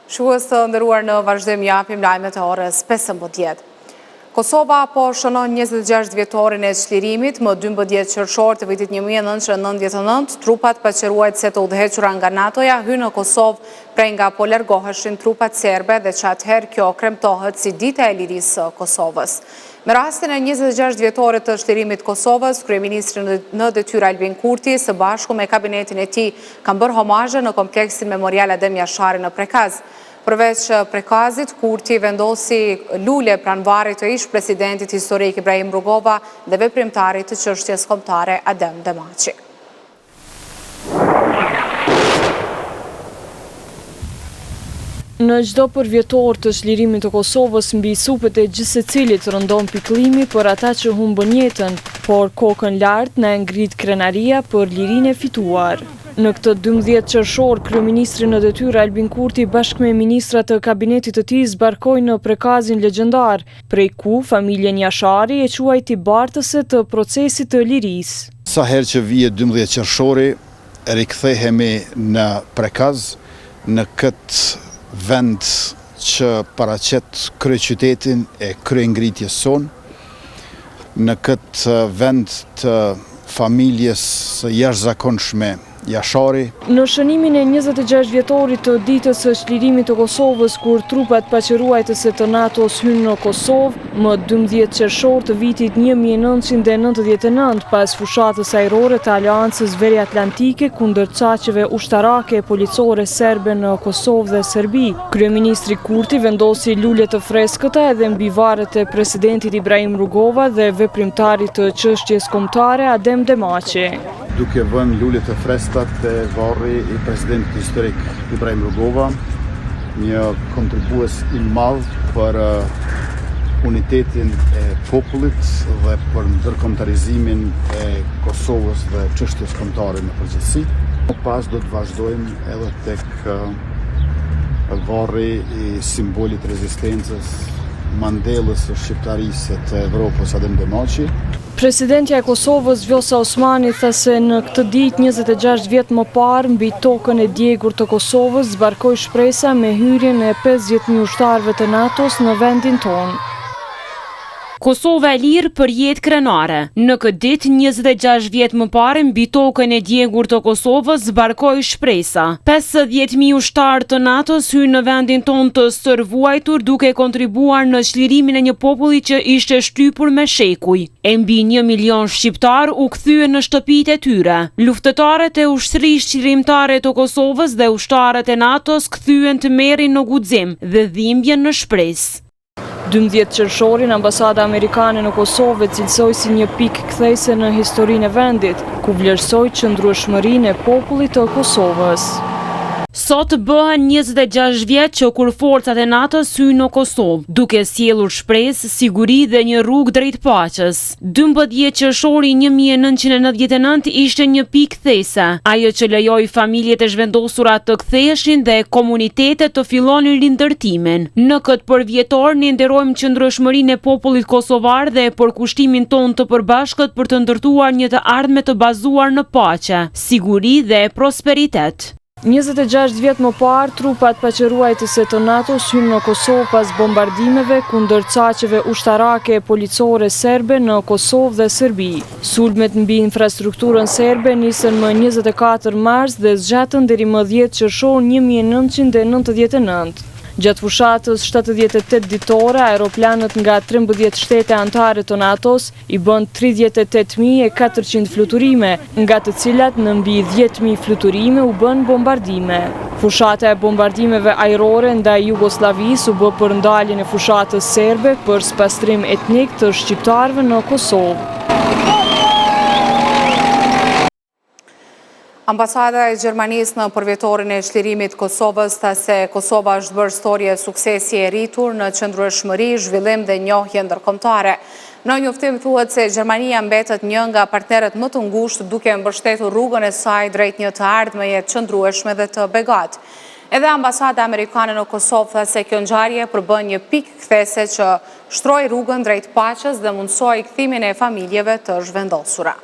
Shikues të nderuar, në vazhdim japim lajmet e orës 15. Kosova po shënon 26 vjetorin e çlirimit. Më 12 qershor të vitit 1999, trupat paqëruajtëse të udhëhequra nga NATO-ja hynë në Kosovë prej nga po largoheshin trupat serbe dhe që atëherë kjo kremtohet si dita e lirisë së Kosovës. Me rastin e 26 vjetorit të çlirimit Kosovës, kryeministri në detyrë Albin Kurti së bashku me kabinetin e tij kanë bërë homazhe në kompleksin memorial Adem Jashari në Prekaz. Përveç Prekazit, Kurti vendosi lule pranë varrit të ish presidentit historik Ibrahim Rugova dhe veprimtarit të çështjes kombëtare Adem Demaçi. Në çdo përvjetor të çlirimit të Kosovës, mbi supet e gjithë secilit rëndon pikëllimi për ata që humbën jetën, por kokën lart na ngrit krenaria për lirinë e fituar. Në këtë 12 qershor, kryeministri në detyrë Albin Kurti bashkë me ministrat të kabinetit të tij zbarkojnë në Prekazin legjendar, prej ku familjen Jashari e quajti bartëse të procesit të lirisë. Sa herë që vije 12 qershori, rikthehemi në Prekaz, në këtë vend që paraqet kryeqytetin e kryengritjes sonë, në këtë vend të familjes së jashtëzakonshme Jashari. Në shënimin e 26 vjetorit të ditës së çlirimit të Kosovës, kur trupat paqëruajtëse të NATO-s hynë në Kosovë, më 12 qershor të vitit 1999, pas fushatës ajrore të Aleancës Veriatlantike kundër çaqeve ushtarake e policore serbe në Kosovë dhe Serbi, kryeministri Kurti vendosi lule të freskëta edhe mbi varret e presidentit Ibrahim Rugova dhe veprimtarit të çështjes kombëtare Adem Demaçi. Duke vënë lule të freskëta te varri i presidentit historik Ibrahim Rugova, një kontribues i madh për unitetin e popullit dhe për ndërkombëtarizimin e Kosovës dhe çështjes kombëtare në përgjithësi. Pas do të vazhdojmë edhe tek varri i simbolit rezistencës Mandelës së shqiptarisë të Evropës Adem Demaçi. Presidentja e Kosovës Vjosa Osmani tha se në këtë ditë 26 vjet më parë mbi tokën e djegur të Kosovës zbarkoi shpresa me hyrjen e 50.000 ushtarëve të NATO-s në vendin tonë. Kosova e lirë për jetë krenare. Në këtë ditë 26 vjet më parë mbi tokën e djegur të Kosovës zbarkoi shpresa. 50.000 ushtarë të NATO-s hynë në vendin tonë të stërvuajtur duke kontribuar në çlirimin e një populli që ishte shtypur me shekuj. E mbi 1 milion shqiptar u kthyen në shtëpitë e tyre. Luftëtarët e ushtrisë çlirimtare të Kosovës dhe ushtarët e NATO-s kthyen të merrin në guxim dhe dhimbjen në shpresë. 12 qershorin, ambasada amerikane në Kosovë cilësoi si një pikë kthejse në historinë e vendit, ku vlerësoi qëndrueshmërinë e popullit të Kosovës. Sot bëhen 26 vjet që kur forcat e NATO-s hynë në Kosovë, duke sjellur shpresë, siguri dhe një rrugë drejt paqes. 12 qershori 1999 ishte një pikë kthese, ajo që lejoi familjet e zhvendosura të ktheheshin dhe komunitetet të fillonin rindërtimin. Në këtë përvjetor ne nderojmë qëndrueshmërinë e popullit kosovar dhe përkushtimin tonë të përbashkët për të ndërtuar një të ardhme të bazuar në paqe, siguri dhe prosperitet. 26 vjet më parë, trupat paqëruajtëse të NATO-s hynë në Kosovë pas bombardimeve kundër çaqeve ushtarake e policore serbe në Kosovë dhe Serbi. Sulmet mbi infrastrukturën serbe nisën më 24 mars dhe zgjatën deri më 10 qershor 1999. Gjatë fushatës 78 ditore, aeroplanët nga 13 shtete anëtare të NATO-s i bën 38.400 fluturime, nga të cilat në mbi 10.000 fluturime u bën bombardime. Fushata e bombardimeve ajrore ndaj Jugosllavisë u bë për ndaljen e fushatës serbe për spastrim etnik të shqiptarëve në Kosovë. Ambasada e Gjermanisë në përvjetorin e çlirimit Kosovës tha se Kosova është bërë storje suksesi e rritur në qëndrueshmëri, zhvillim dhe njohje ndërkombëtare. Në njoftim thuhet se Gjermania mbetet një nga partnerët më të ngushtë duke mbështetur rrugën e saj drejt një të ardhmeje të qëndrueshme dhe të begatë. Edhe ambasada amerikane në Kosovë tha se kjo ngjarje përbën një pikë kthese që shtroi rrugën drejt paqes dhe mundsoi kthimin e familjeve të zhvendosura.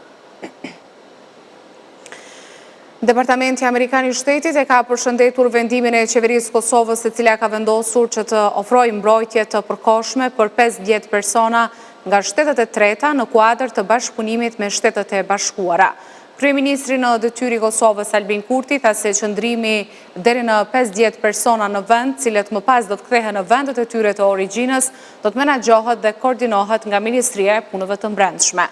Departamenti Amerikan i Shtetit e ka përshëndetur vendimin e qeverisë Kosovës, e cila ka vendosur që të ofrojë mbrojtje të përkohshme për 50 persona nga shtetet e treta në kuadër të bashkëpunimit me shtetet e bashkuara. Kryeministri në detyri Kosovës Albin Kurti tha se qëndrimi deri në 50 persona në vend, cilët më pas do të kthehen në vendet e tyre të origjinës, do të menaxhohet dhe koordinohet nga Ministria e Punëve të Brendshme.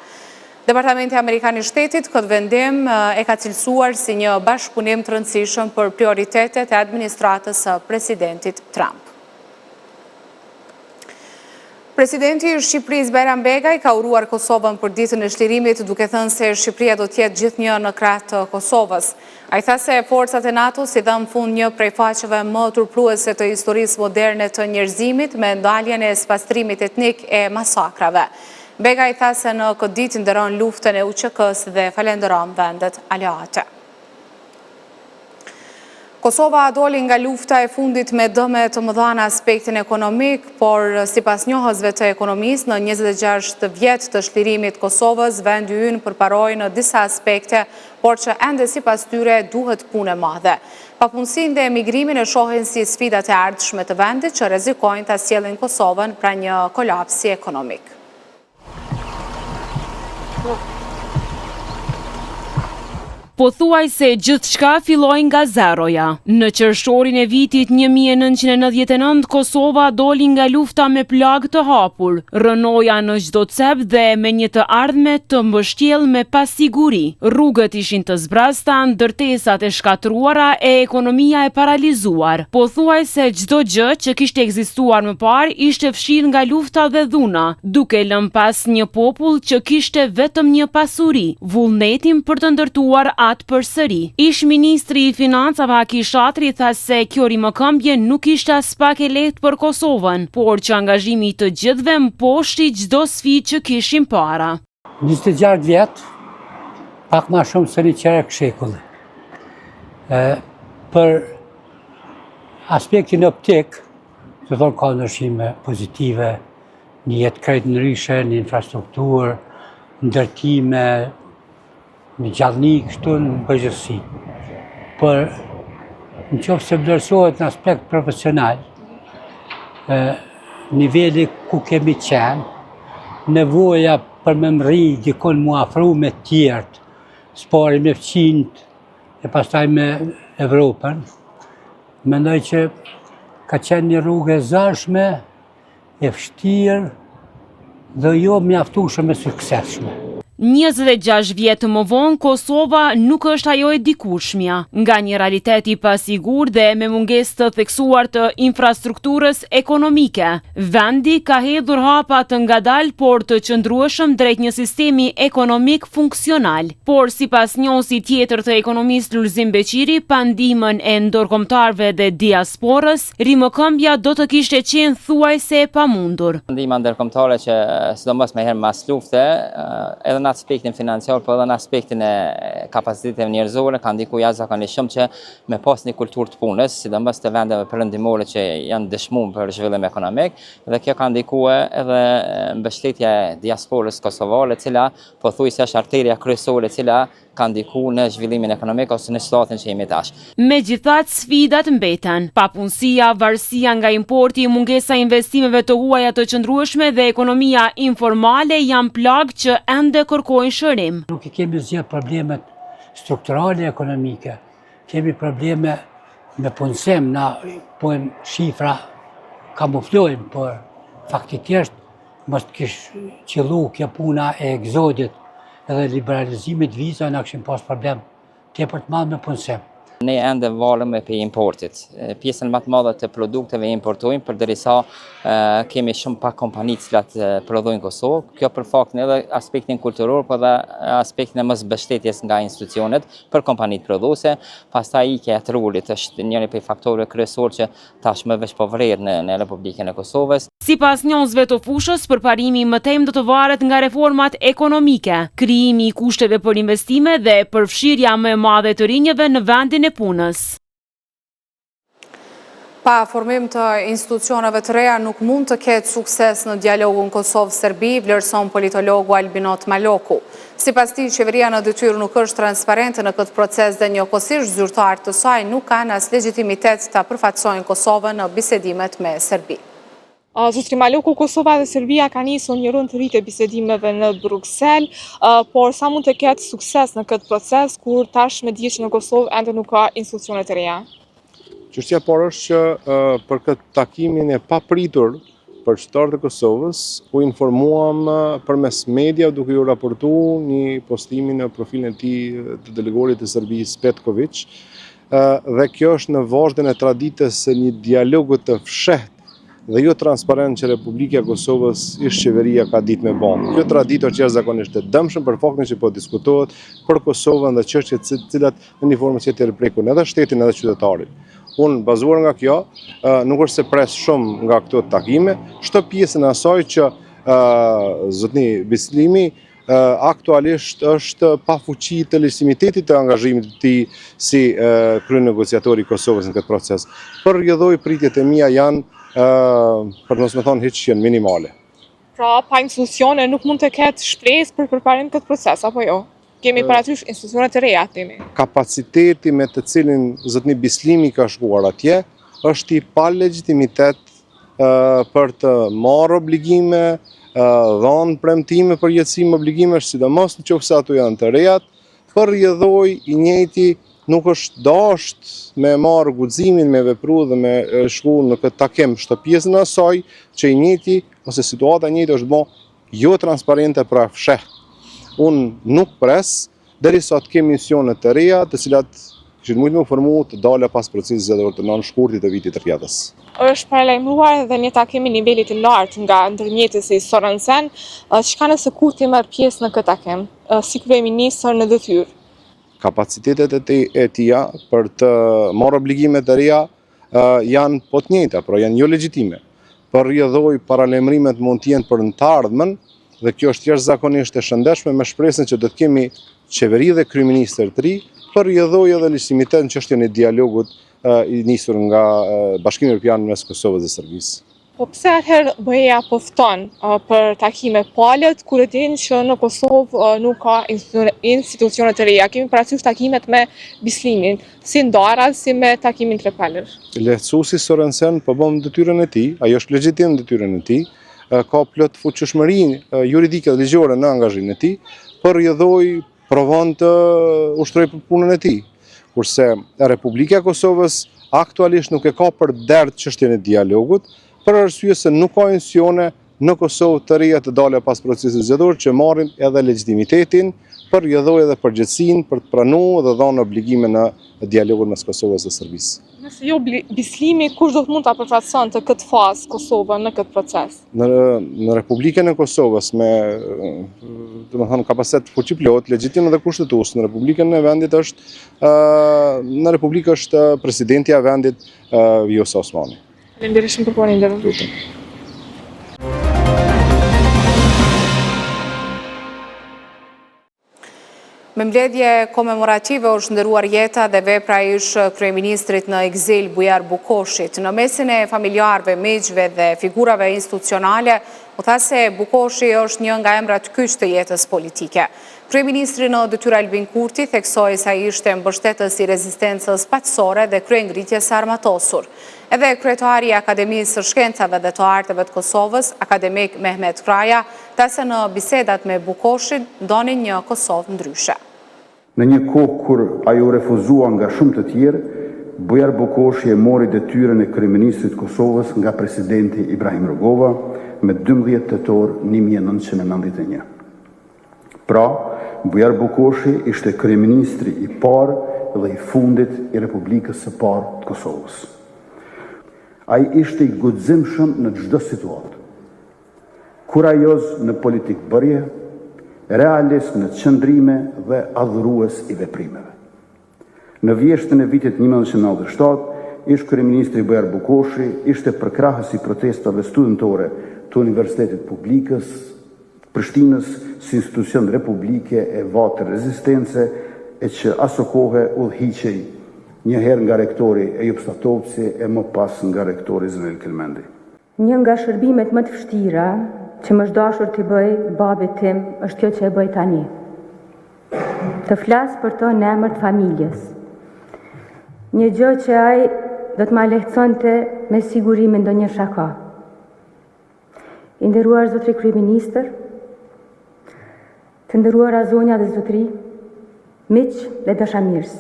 Departamenti Amerikan i Shtetit këtë vendim e ka cilësuar si një bashkëpunim të rëndësishëm për prioritetet e administratës së presidentit Trump. Presidenti i Shqipërisë Bajram Begaj ka uruar Kosovën për ditën e çlirimit, duke thënë se Shqipëria do të jetë gjithnjë në krah të Kosovës. Ai tha se forcat e NATO-s i dhan fund një prej faqeve më turpruese të historisë moderne të njerëzimit me ndaljen e spastrimit etnik e masakrave. Begaj tha se në këtë ditë nderon luftën e UÇK-s dhe falenderon vendet aleate. Kosova doli nga lufta e fundit me dëme të mëdha në aspektin ekonomik, por sipas njohësve të ekonomisë, në 26 vjet të çlirimit Kosovës, vendi ynë përparoi në disa aspekte, por që ende sipas tyre duhet punë e madhe. Papunësinë dhe emigrimin e shohin si sfidat e ardhshme të vendit që rrezikojnë ta sjellin Kosovën pra një kolapsi ekonomik. Po thuaj se gjithçka filloi nga zeroja. Në qershorin e vitit 1999, Kosova doli nga lufta me plagë të hapur, rënoja në çdo cep dhe me një të ardhme të mbështjell me pasiguri. Rrugët ishin të zbrasta, ndërtesat e shkatruara e ekonomia e paralizuar. Po thuaj se çdo gjë që kishte ekzistuar më parë ishte fshirë nga lufta dhe dhuna, duke lënë pas një popull që kishte vetëm një pasuri, vullnetin për të ndërtuar atë përsëri. Ish ministri i financave Aki Shatri tha se kjo rimëkëmbje nuk ishte as pak e lehtë për Kosovën, por që angazhimi i të gjithëve mposhti çdo sfidë që kishin para. 26 vjet, pak ma shumë se një qerek shekulli. Për aspektin optik, të thonë ka ndryshime pozitive, një jetë krejt ndryshe, një infrastrukturë, ndërtime, një gjallëni kështu në përgjithësi. Për në qoftë se vlerësohet në aspekt profesional, niveli ku kemi qenë, nevoja për me mri dikon mu afru me tjertë, spari me fqinët e pastaj me Evropën, mendoj që ka qenë një rrugë e zashme, e vështirë dhe jo mjaftueshme e suksesshme. 26 vjetë më vonë, Kosova nuk është ajo e dikurshmja. Nga një realitet i pasigur dhe me mungesë të theksuar të infrastrukturës ekonomike, vendi ka hedhur hapa të ngadalë por të qëndrueshëm drejt një sistemi ekonomik funksional. Por sipas njohësit tjetër të ekonomisë Lulzim Beqiri, pa ndihmën e ndërkombëtarëve dhe diasporës, rimëkëmbja do të kishte qenë thuajse e pamundur. Ndihma ndërkombëtare që sidomos më herë mas lufte, edhe në aspektin financiar, por edhe në aspektin e kapacitetit njerëzor, ka ndikuar jashtëzakonisht që me pas një kulturë të punës, sidomos të vendeve perëndimore që janë dëshmuar për zhvillim ekonomik, dhe kjo ka ndikuar edhe mbështetja e diasporës kosovare, e cila pothuajse është arteria kryesore e cila ka ndikuar në zhvillimin ekonomik ose në situatin që jemi tash. Megjithatë, sfidat mbeten. Papunësia, varësia nga importi, mungesa e investimeve të huaja të qëndrueshme dhe ekonomia informale janë plagë që ende kërkojnë shërim. Nuk i kemi zgjedhur problemet strukturale ekonomike, kemi probleme me punësim, na pojmë shifra kamuflojmë, por faktikisht mos të kishte qellu kjo puna e egzodit edhe liberalizimit viza na kishin pas problem tepër të madh me punësim. Ne ende valëm për importit. Pjesën më të madhe të produkteve importojmë, përderisa kemi shumë pak kompani të cilat prodhojnë në Kosovë. Kjo për faktin edhe aspektin kulturor, por edhe aspektin e mosmbështetjes nga institucionet për kompanitë prodhuese. Pastaj ikja e trullit është njëri prej faktorëve kryesor që tashmë veç po vret në Republikën e Kosovës. Sipas njohësve të fushës, përparimi më tem do të varet nga reformat ekonomike, krijimi i kushteve për investime dhe përfshirja më e madhe të rinjeve në vendin e punës. Pa formim të institucioneve të reja nuk mund të ketë sukses në dialogun Kosovë-Serbi, vlerëson politologu Albinot Maloku. Sipas tij, qeveria në detyrë nuk është transparente në këtë proces dhe njëkohësisht zyrtarët të saj nuk kanë as legjitimitet ta përfaqësojnë Kosovën në bisedimet me Serbi. Zotri Maloku, Kosova dhe Serbia ka nisur një rund të ri të bisedimeve në Bruksel, por sa mund të ketë sukses në këtë proces kur tash me dihet që në Kosovë ende nuk ka institucione të reja? Çështja por është që për këtë takimin e papritur për qytetarët e Kosovës u informuam përmes media duke ju raportuar një postimin në profilin e tij të delegorit të Serbisë Petković, dhe kjo është në vazhdim e traditës së një dialogu të fshehtë dhe jo transparent që Republika e Kosovës ish qeveria ka ditë me bën. Kjo traditë është jashtëzakonisht e dëmshme për faktin që po diskutohet për Kosovën dhe çështjet të cilat në një formë që të rreprekun edhe shtetin edhe qytetarin. Unë bazuar nga kjo, nuk është se pres shumë nga këto takime, shto pjesën e asaj që zotni Bislimi aktualisht është pa fuqi të legitimitetit të angazhimit të tij si kryenegociatori i Kosovës në këtë proces. Për rrjedhoj pritjet e mia janë, për mos me thonë hiç, janë minimale. Pra, pa institucione nuk mund të ketë shpresë për përparim këtë proces, apo jo? Kemi parasysh institucione të reja, themi. Kapaciteti me të cilin zotni Bislimi ka shkuar atje është i pa legjitimitet për të marrë obligime, dhënë premtime për jetësim obligimesh, sidomos nëse ato janë të rejat, për rrjedhoj i njëjti nuk është dashur me marrë guximin, me vepru dhe me shku në këtë takim, shto pjesën e asaj që i njëjti ose situata e njëjtë është bë jo transparente pra fshehtë. Unë nuk pres derisa të kemi misione të reja, të cilat kishin mujtë me u formu të dala pas procesit zgjedhor të nënshkurtit të vitit të rrjedhës. Është paralajmëruar edhe një takim i nivelit të lartë nga ndërmjetësi Sorensen, çka nëse Kurti merr pjesë në këtë takim, si kryeministër në detyrë? Kapacitetet e tija për të marrë obligime të reja janë po të njëjta, por janë jo legjitime. Për rrjedhoj paralajmërimet mund të jenë për në të ardhmen, dhe kjo është jashtëzakonisht e shëndetshme me shpresën që do të kemi qeveri dhe kryeministër të ri, për rrjedhoj edhe legjitimitet në çështjen e dialogut i nisur nga Bashkimi Evropian mes Kosovës dhe Serbisë. Po pse atëherë BE-ja pofton për takime palët kur e dinë që në Kosovë nuk ka institucione të reja? Kemi parasysh takimet me Bislimin, si ndara si me takimin Trepalësh. Lehtësuesi Sorensen po bën detyrën e tij, ajo është legjitim detyrën e tij. Ka plot fuqishmërinë juridike dhe ligjore në angazhimin e tij, por rrjedhoj provon të ushtrojë për punën e tij. Kurse Republika e Kosovës aktualisht nuk e ka për dert çështjen e dialogut, për arsye se nuk ka institucione në Kosovë të reja të dalë pas procesit zgjedhor që marrin edhe legitimitetin për rrjedhoj edhe përgjegjësinë për të pranuar dhe dhënë obligime në dialogun mes Kosovës dhe Serbisë. Nëse jo Bislimi, kush do të mund ta përfaqëson të këtë fazë Kosovën në këtë proces? Në Republikën e Kosovës me kapacitet fuqi plot, legjitim dhe kushtetues, në Republikën e vendit në Republikë është presidenti i vendit Vjosa Osmani. Faleminderit shumë për punën. Me mbledhje komemorative është ndëruar jeta dhe vepra ish kryeministrit në ekzil Bujar Bukoshit. Në mesin e familjarëve, miqve dhe figurave institucionale, u tha se Bukoshi është një nga emrat kyç të jetës politike. Kryeministri në detyrë Albin Kurti theksoi se ai ishte mbështetës i rezistencës paqësore dhe kryengritjes së armatosur. Edhe kryetari i Akademisë së Shkencave dhe të Arteve të Kosovës, akademik Mehmet Kraja, tha se në bisedat me Bukoshin donin një Kosovë ndryshe. Në një kohë kur ajo refuzua nga shumë të tjerë, Bujar Bukoshi e mori detyrën e kryeministrit Kosovës nga presidenti Ibrahim Rugova me 12 tetor 1991. Pra, Bujar Bukoshi ishte kryeministri i parë dhe i fundit i Republikës së parë të Kosovës. Ai ishte i guximshëm në çdo situatë. Kurajoz në politikë bërje, realist në qëndrime dhe adhurues i veprimeve. Në vjeshtën e vitit 1997, ish kryeministri Bujar Bukoshi ishte përkrahës i protestave studentore të Universitetit Publikës, Prishtinës si institucion republike e vatë rezistence e që aso kohë udhëhiqej njëherë nga rektori Ejub Statovci e më pas nga rektori Zënel Kelmendi. Një nga shërbimet më të vështira që më është dashur të bëj babit tim është kjo që e bëj tani. Të flas për të në emër të familjes. Një gjë që ai do të ma lehtësonte me siguri me ndonjë shaka. I nderuar zotëri kryeministër, të nderuara zonja dhe zotëri, miq dhe dashamirës.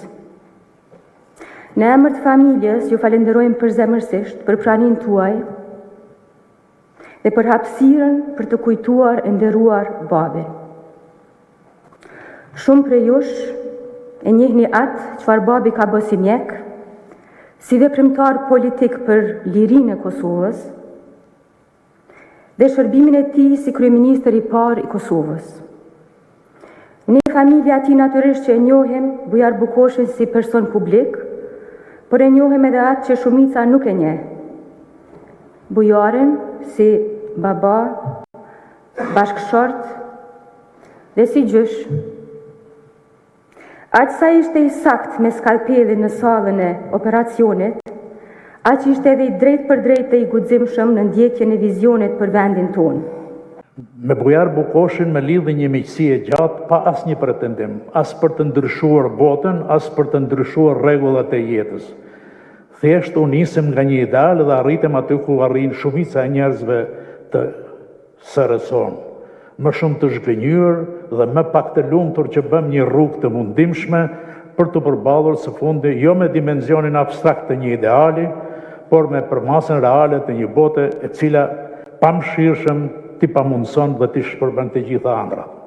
Në emër të familjes ju falenderojmë përzemërsisht për praninë tuaj dhe për hapësirën për të kujtuar e nderuar babin. Shumë prej jush e njihni atë çfarë babi ka bërë si mjek, si veprimtar politik për lirinë e Kosovës dhe shërbimin e tij si kryeministër i parë i Kosovës. Ne familja e tij natyrisht që e njohim Bujar Bukoshin si person publik, por e njohim edhe atë që shumica nuk e njeh. Bujarin si baba, bashkëshort dhe si gjysh. Aq sa ishte i sakt me skalpelin në sallën e operacionit, aq ishte edhe i drejt për drejt e i guximshëm në ndjekjen e vizionit për vendin tonë. Me Bujar Bukoshin me lidhi një miqësi e gjatë pa asnjë pretendim, as për të ndryshuar botën, as për të ndryshuar rregullat e jetës. Thjesht u nisëm nga një ideal dhe arritëm aty ku arrin shumica e njerëzve të SRS-on. Më shumë të zhgënjur dhe më pak të lumtur që bëm një rrugë të mundimshme për të përballur së fundi jo me dimenzionin abstrakt të një ideali, por me përmasën reale të një bote e cila pamshirshëm t'i pamundson dhe t'i shpërbën të gjitha ëndrat.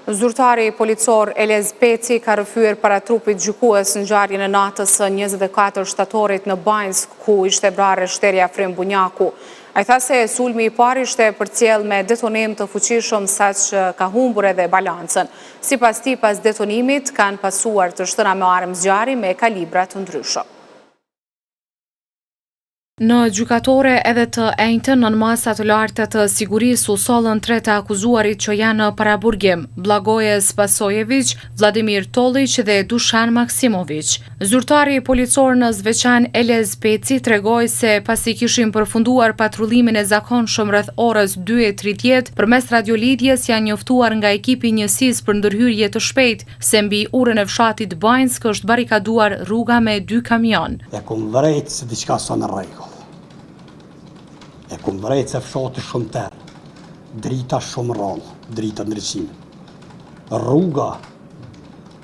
Zyrtari policor Elez Peci ka rrëfyer para trupit gjykues në ngjarjen e natës së 24 shtatorit në Banjsk, ku ishte vrarë shteri Afrim Bunjaku. Ai tha se sulmi i parë ishte përcjell me detonim të fuqishëm saqë ka humbur edhe balancën. Sipas tij, pas detonimit kanë pasuar të shtëra me armë zjarri me kalibra të ndryshëm. Në gjykatore edhe të enjtën në masa të larta të sigurisë u sollën 3 të akuzuarit që janë në paraburgim: Blagoje Spasojević, Vladimir Tollić dhe Dušan Maksimović. Zyrtari policor në Zveçan Elez Peci tregoi se pasi kishin përfunduar patrullimin e zakonshëm rreth orës 2:30, përmes radiolidhjes janë njoftuar nga ekipi njësisë për ndërhyrje të shpejtë se mbi urën e fshatit Banjsk është barikaduar rruga me 2 kamion. E kom vërejt se diçka s'ka në rregull. E kom vërejt se fshati shumë terë, drita shumë rrallë, drita ndryshime. Rruga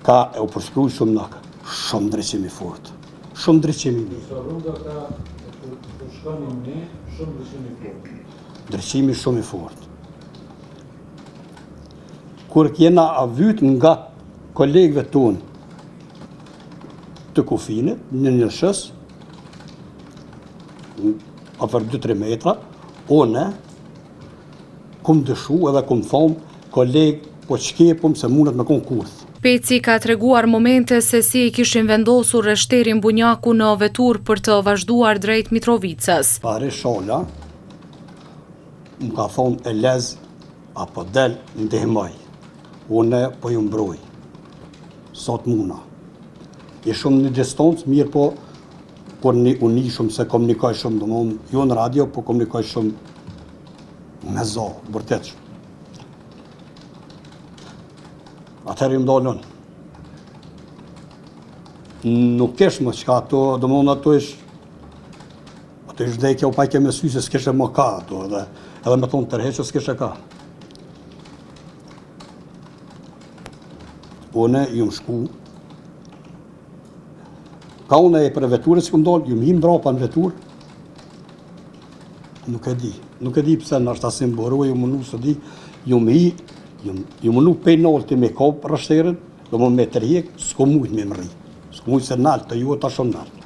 ka e u përshkruaj shumë nakë, shumë ndryshimi fort, shumë ndryshimi mirë. Rruga ka përshkruaj mirë, shumë ndryshimi fort. Ndryshimi shumë i fort. Kur kjena avyt nga kolegëve tonë të kufinit, në një shës, afer 2-3 metra, one, kum dëshu edhe kum thomë, kolegë, po qkepëm se mundet me konkurth. Peci ka treguar momente se si i kishin vendosur shterin Bunjaku në vetur për të vazhduar drejt Mitrovicës. Pare Shola, më ka thonë Elez, apo del ndihmoj, une po ju mbroj, sot muna. I shumë një distancë, mirë po, por unë shumë se komunikoj shumë, do më jo në radio, po komunikoj shumë me zo, vërtet shumë. Atëherë ju mdallën. Nuk kesh më qka ato, do më ato ish dhejkja u pajke me sy se s'keshe më ka ato, edhe me thonë tërheqë s'keshe ka. Une ju më shku, ka unë e për veturës që këmë dollë, ju më him drapa në veturë, nuk e di pëse në ashtë asim bërë, ju më nuk së di, ju më nuk penol të me kopë rështerën, do më me tërhjek, s'ko mujtë me më rri, s'ko mujtë se naltë, të ju e ta shumë naltë.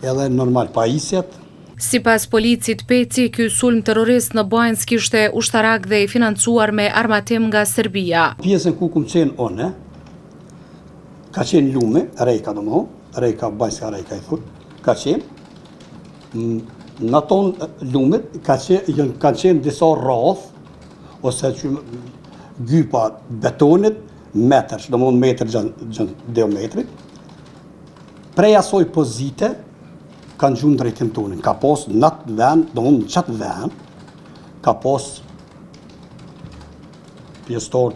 Edhe normal, pa isjet. Sipas policit Peci, ky sulm terrorist në Banjsk ishte ushtarak dhe i financuar me armatim nga Serbia. Pjesën ku këmë qenë one, ka qenë lume, rejka do më, Rejka, Banjska Rejka i thut, ka qenë, në tonë lumet, kanë qenë disa rrath, ose që gypa betonit, metër, do mund metër gjën diametrit, prej asoj pozite, kanë gjunë drejtim tonin. Ka pos në atë vend, do mund në qatë vend, ka pos pjestor.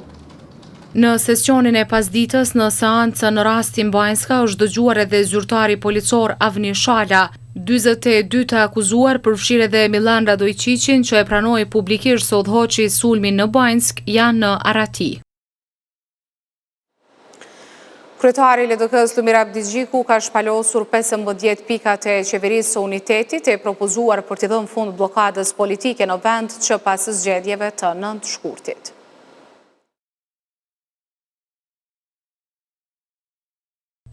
Në sesionin e pasditës në seancën në rastin Bajnska është dëgjuar edhe zyrtari policor Avni Shala. 42 të akuzuar përfshirë edhe Milan Radojqiqin që e pranoi publikisht se udhëhoqi sulmin në Bajnsk janë në Arati. Kryetari i LDK-s Lumir Abdigjiku ka shpalosur 15 pikat e qeverisë së unitetit e propozuar për t'i dhënë fund blokadës politike në vend që pas zgjedhjeve të 9 shkurtit.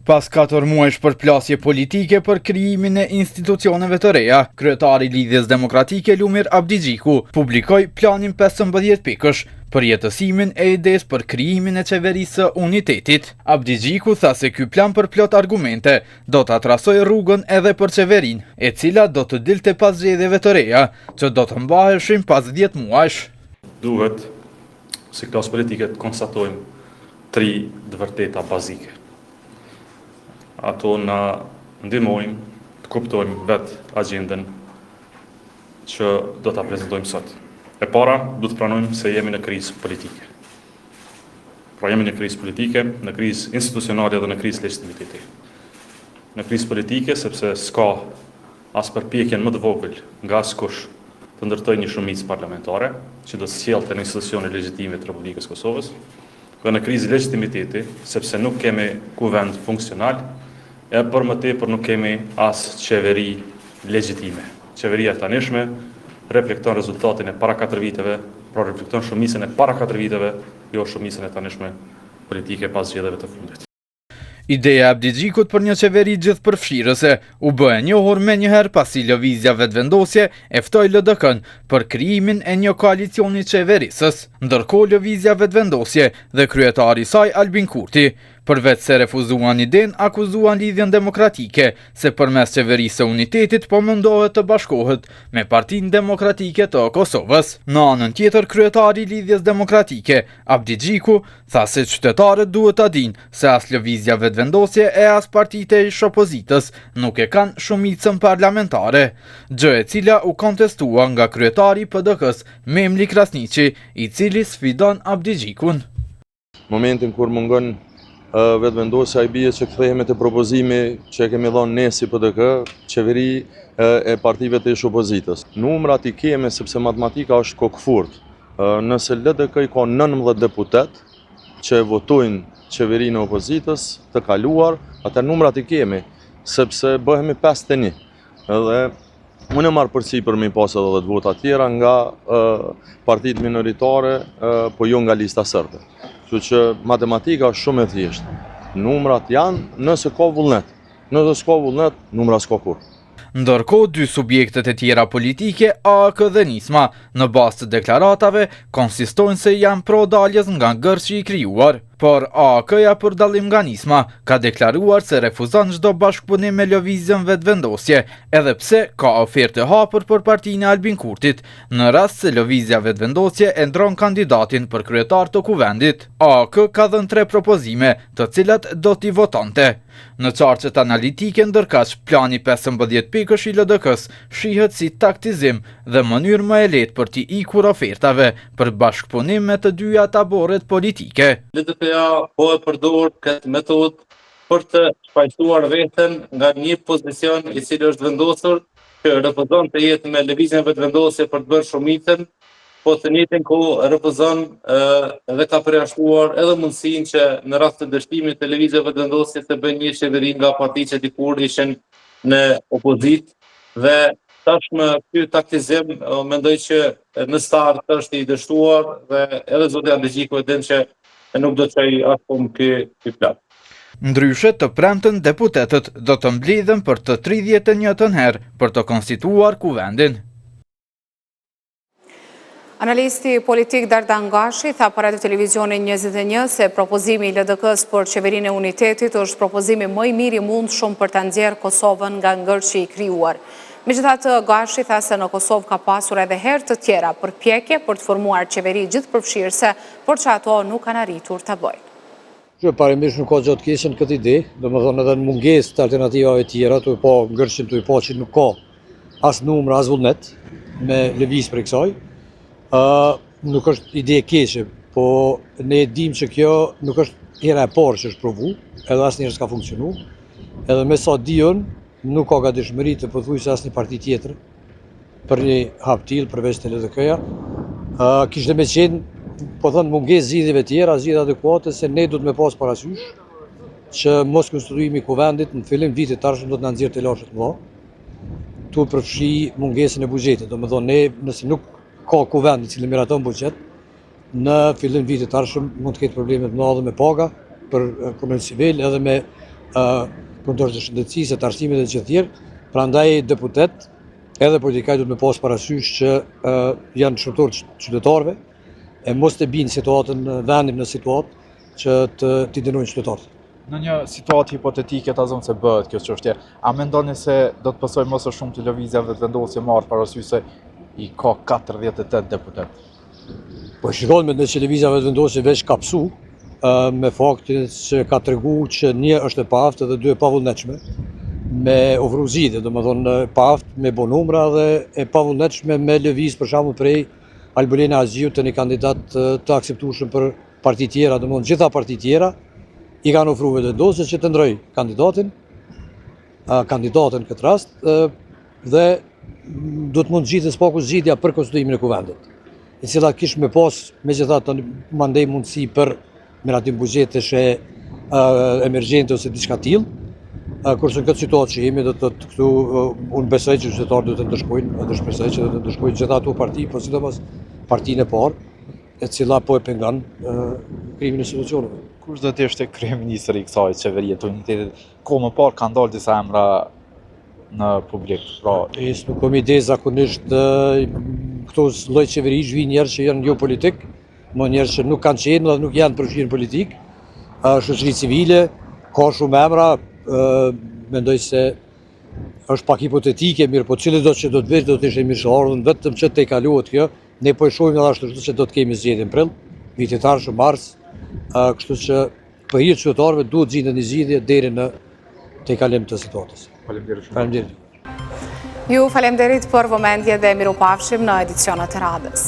Pas 4 muajsh përplasje politike për krijimin e institucioneve të reja, kryetari i Lidhjes Demokratike Lumir Abdigjiku publikoi planin 15 pikësh për jetësimin e idesë për krijimin e qeverisë së unitetit. Abdigjiku tha se ky plan për plot argumente do ta trasojë rrugën edhe për qeverinë, e cila do të dilte pas zgjedhjeve të reja, që do të mbaheshin pas 10 muajsh. Duhet si klasë politike të konstatojmë 3 të vërteta bazike. Ato na ndihmojnë të kuptojmë vetë agjendën që do ta prezantojmë sot. E para, du të pranojmë se jemi në krizë politike. Pra jemi në krizë politike, në krizë institucionale dhe në krizë legitimiteti. Në krizë politike, sepse s'ka as përpjekjen më të vogël nga askush të ndërtojë një shumicë parlamentare, që do të sjellte në institucione legjitime të Republikës Kosovës, dhe në krizë legitimiteti, sepse nuk kemi kuvend funksional, e për më tepër nuk kemi as qeveri legjitime. Qeveria e tanishme reflekton rezultatin e para 4 viteve, pra reflekton shumicën e para 4 viteve, jo shumicën e tanishme politike pas zgjedhjeve të fundit. Ideja e Abdigjikut për një qeveri gjithëpërfshirëse u bë e njohur menjëherë pasi lëvizja vetëvendosje e ftoi LDK-n për krijimin e një koalicioni qeverisës, ndërkohë lëvizja vetëvendosje dhe kryetari i saj Albin Kurti, përveç se refuzuan idenë, akuzuan Lidhjen Demokratike se përmes qeverisë së unitetit po mendohet të bashkohet me Partinë Demokratike të Kosovës. Në anën tjetër, kryetari i Lidhjes Demokratike, Abdigjiku, tha se qytetarët duhet ta dinë se as lëvizja vetëvendosje e as partitë e opozitës nuk e kanë shumicën parlamentare, gjë e cila u kontestua nga kryetari i PDK-s Memli Krasniqi, i cili sfidon Abdigjikun. Momentin kur mungon vetëvendosja i bie që kthehemi te propozimi që kemi dhënë ne si PDK, qeveri e partive të opozitës. Numrat i kemi sepse matematika është kokëfurt. Nëse LDK i ka 19 deputet që votojnë qeverinë e opozitës të kaluar, atë numrat i kemi, sepse bëhemi 5-1. Edhe unë e marr përsipër me pas edhe 10 vota tjera nga partitë minoritare, po jo nga lista serbe. Kështu që matematika është shumë e thjeshtë. Numrat janë nëse ka vullnet. Nëse s'ka vullnet, numra s'ka kur. Ndërkohë, 2 subjektet e tjera politike, AK dhe Nisma, në bazë të deklaratave, konsistojnë se janë pro daljes nga gërshi i krijuar. Por AK-ja për dallim nga Nisma ka deklaruar se refuzon çdo bashkëpunim me lëvizjen vetëvendosje, edhe pse ka ofertë hapur për partinë e Albin Kurtit, në rast se lëvizja vetëvendosje e ndron kandidatin për kryetar të kuvendit. AK ka dhënë 3 propozime, të cilat do t'i votonte. Në qarqet analitike ndërkaq, plani 15 pikësh i LDK-s shihet si taktizim dhe mënyrë më e lehtë për t'i ikur ofertave për bashkëpunim me të dyja taborët politike. LDK-ja po e përdor këtë metodë për të shpajtuar veten nga një pozicion i cili është vendosur që refuzon të jetë me lëvizjen vetëvendosje për të bërë shumicën, po të njëjtën kohë refuzon dhe ka përjashtuar edhe mundësinë që në rast të dështimit të lëvizjeve vetëvendosje të bëjë një qeveri nga partitë që dikur ishin në opozitë dhe tashmë ky taktizim mendoj që në start është i dështuar dhe edhe zoti Abdigjiku e din që nuk do të çojë as po ky plan. Ndryshe, të premten deputetët do të mblidhen për të 31 herë për të konstituar kuvendin. Analisti politik Dardan Gashi tha për Radio Televizionin 21 se propozimi i LDK-s për qeverinë e unitetit është propozimi më i miri mundshëm për ta nxjerrë Kosovën nga ngërshi i krijuar. Megjithatë, Gashi tha se në Kosovë ka pasur edhe herë të tjera përpjekje për të formuar qeveri gjithëpërfshirëse, por që ato nuk kanë arritur të bëjnë. Parimisht nuk ka gjatë keqen këtë ide, domethënë edhe në mungesë të alternativave tjera, të pa ngërshim të pa që nuk ka as numra, as vullnet me lëviz për kësaj. Nuk është ide e keqe, po ne dim që kjo nuk është hera e parë që është provu, edhe asnjëherë s'ka funksionu, edhe me sa diun nuk ka gatishmëri të pothuajse asnjë parti tjetër për një hap tillë përveç të LDK-ja. Kishte me qenë, po thënë, mungesë zgjidhjeve tjera, zgjidhje adekuate, se ne do të me pas parasysh që mos konstituimi i kuvendit në fillim vitit të ardhshëm do të na nxjerrë të lashë të mëdha, tu përfshi mungesën e buxhetit. Domethënë ne nëse nuk ka kuvend i cili miraton buxhet, në fillim vitit të ardhshëm mund të ketë probleme të mëdha me paga për punën civil edhe me punëtorët e shëndetësisë, të arsimit dhe të tjerë. Prandaj deputet edhe politikaj do të me pas parasysh që janë shërtorë qytetarëve e mos të binë situatën vendim në situatë që t'i dënojnë qytetarët. Në një situatë hipotetike ta zonë se bëhet kjo çështje, a mendoni se do të pasojë më së shumti lëvizjeve të vendosje marrë parasysh se i ka 48 deputet? Po shikon me që lëvizjeve të vendosje veç ka psu, me faktin që ka tregu që një është e paaftë dhe dy e pavullnetshme me ofru zgjidhje, domethënë paaftë me bo numra dhe e pavullnetshme me lëviz për shembull prej Albulena Aziut të një kandidat të akseptueshëm për parti tjera, domethënë gjitha parti tjera i kanë ofruar vendosje që të ndroj kandidatën këtë rast dhe do të mund zgjidhet s'paku zgjidhja për konstituimin e kuvendit, e cila kish me pas megjithatë mandej mundësi për miratim buxhetesh e emergjente ose diçka tillë. Kurse në këtë situatë që jemi, do të këtu unë besoj që qytetarët do të ndëshkojnë, edhe shpresoj që do të ndëshkojnë gjitha ato parti, po sidomos partinë e parë, e cila po e pengon krimin e institucioneve. Kush do të ishte kryeministri i kësaj qeverie të unitetit? Kohë më parë kanë dalë disa emra në publik. Pra, nuk kam ide zakonisht këto lloj qeverish vijnë njerëz që janë jo politik, më njerëz që nuk kanë qenë dhe nuk janë përfshirë në politik, shoqëri civile, ka shumë emra, mendoj se është pak hipotetike, mirë, po cili do që do të vesh do të ishte mirëseardhën, vetëm që te kalohet kjo, ne po e shohim edhe ashtu që do të kemi zgjedhjen prill, vitit të ardhshëm mars, kështu që për hir të qytetarëve duhet zgjidhet një zgjidhje deri në te kalim të situatës. Faleminderit. Ju faleminderit për vëmendje dhe mirupafshim në edicionet e radhës.